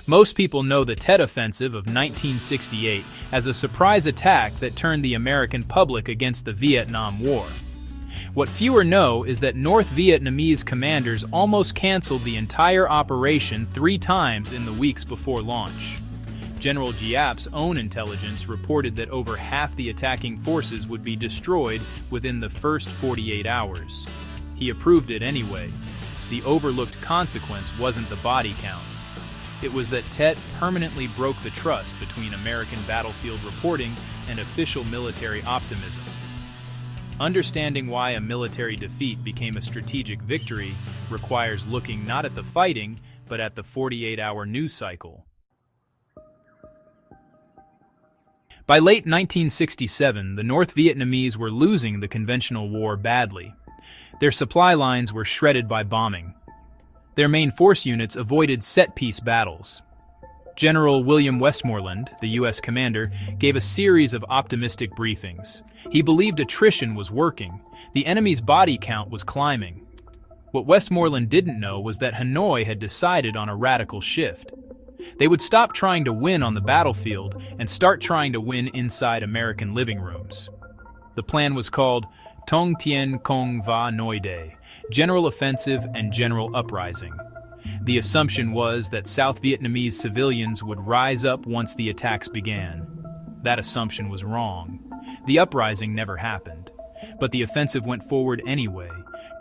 Most people know the Tet Offensive of 1968 as a surprise attack that turned the American public against the Vietnam War. What fewer know is that North Vietnamese commanders almost canceled the entire operation 3 times in the weeks before launch. General Giap's own intelligence reported that over half the attacking forces would be destroyed within the first 48 hours. He approved it anyway. The overlooked consequence wasn't the body count. It was that Tet permanently broke the trust between American battlefield reporting and official military optimism. Understanding why a military defeat became a strategic victory requires looking not at the fighting, but at the 48-hour news cycle. By late 1967, the North Vietnamese were losing the conventional war badly. Their supply lines were shredded by bombing. Their main force units avoided set-piece battles. General William Westmoreland, the U.S. commander, gave a series of optimistic briefings. He believed attrition was working. The enemy's body count was climbing. What Westmoreland didn't know was that Hanoi had decided on a radical shift. They would stop trying to win on the battlefield and start trying to win inside American living rooms. The plan was called Tong Tien Kong Va Noi Day, General Offensive and General Uprising. The assumption was that South Vietnamese civilians would rise up once the attacks began. That assumption was wrong. The uprising never happened. But the offensive went forward anyway,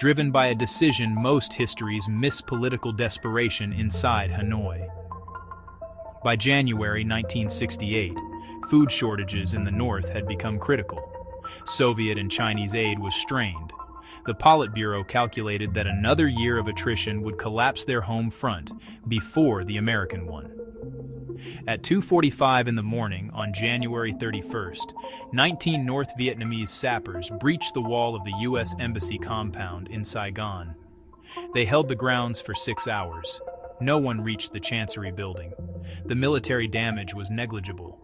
driven by a decision most histories miss: political desperation inside Hanoi. By January 1968, food shortages in the north had become critical. Soviet and Chinese aid was strained. The Politburo calculated that another year of attrition would collapse their home front before the American one. At 2:45 in the morning on January 31st, 19 North Vietnamese sappers breached the wall of the U.S. Embassy compound in Saigon. They held the grounds for 6 hours. No one reached the Chancery building. The military damage was negligible.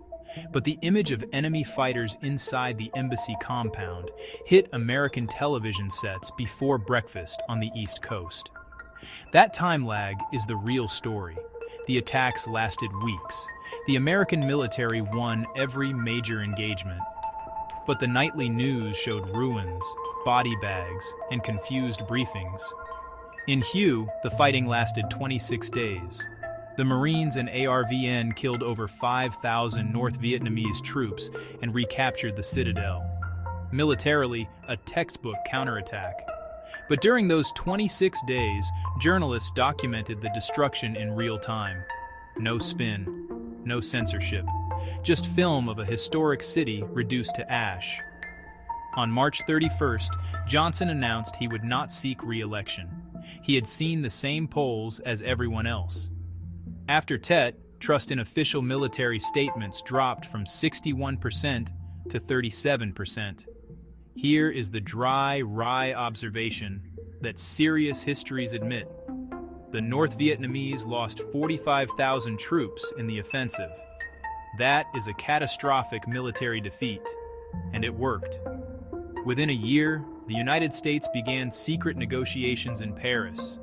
But the image of enemy fighters inside the embassy compound hit American television sets before breakfast on the East Coast. That time lag is the real story. The attacks lasted weeks. The American military won every major engagement. But the nightly news showed ruins, body bags, and confused briefings. In Hue, the fighting lasted 26 days. The Marines and ARVN killed over 5,000 North Vietnamese troops and recaptured the citadel. Militarily, a textbook counterattack. But during those 26 days, journalists documented the destruction in real time. No spin, no censorship, just film of a historic city reduced to ash. On March 31st, Johnson announced he would not seek re-election. He had seen the same polls as everyone else. After Tet, trust in official military statements dropped from 61% to 37%. Here is the dry, wry observation that serious histories admit. The North Vietnamese lost 45,000 troops in the offensive. That is a catastrophic military defeat, and it worked. Within a year, the United States began secret negotiations in Paris.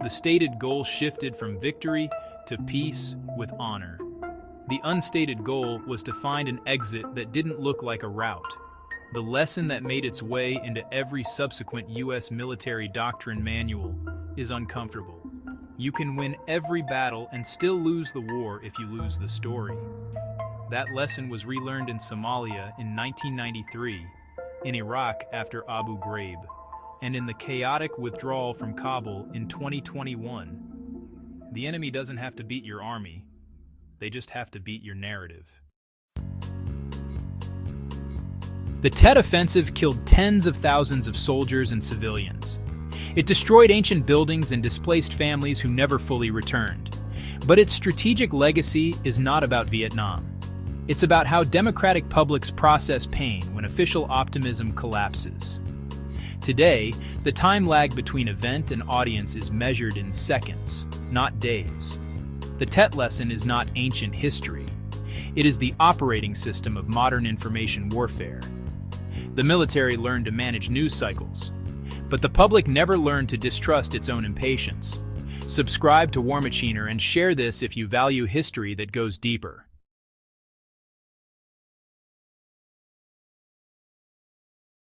The stated goal shifted from victory to peace with honor. The unstated goal was to find an exit that didn't look like a rout. The lesson that made its way into every subsequent U.S. military doctrine manual is uncomfortable. You can win every battle and still lose the war if you lose the story. That lesson was relearned in Somalia in 1993, in Iraq after Abu Ghraib, and in the chaotic withdrawal from Kabul in 2021. The enemy doesn't have to beat your army, they just have to beat your narrative. The Tet Offensive killed tens of thousands of soldiers and civilians. It destroyed ancient buildings and displaced families who never fully returned. But its strategic legacy is not about Vietnam. It's about how democratic publics process pain when official optimism collapses. Today, the time lag between event and audience is measured in seconds, not days. The Tet lesson is not ancient history. It is the operating system of modern information warfare. The military learned to manage news cycles, but the public never learned to distrust its own impatience. Subscribe to War Machiner and share this if you value history that goes deeper.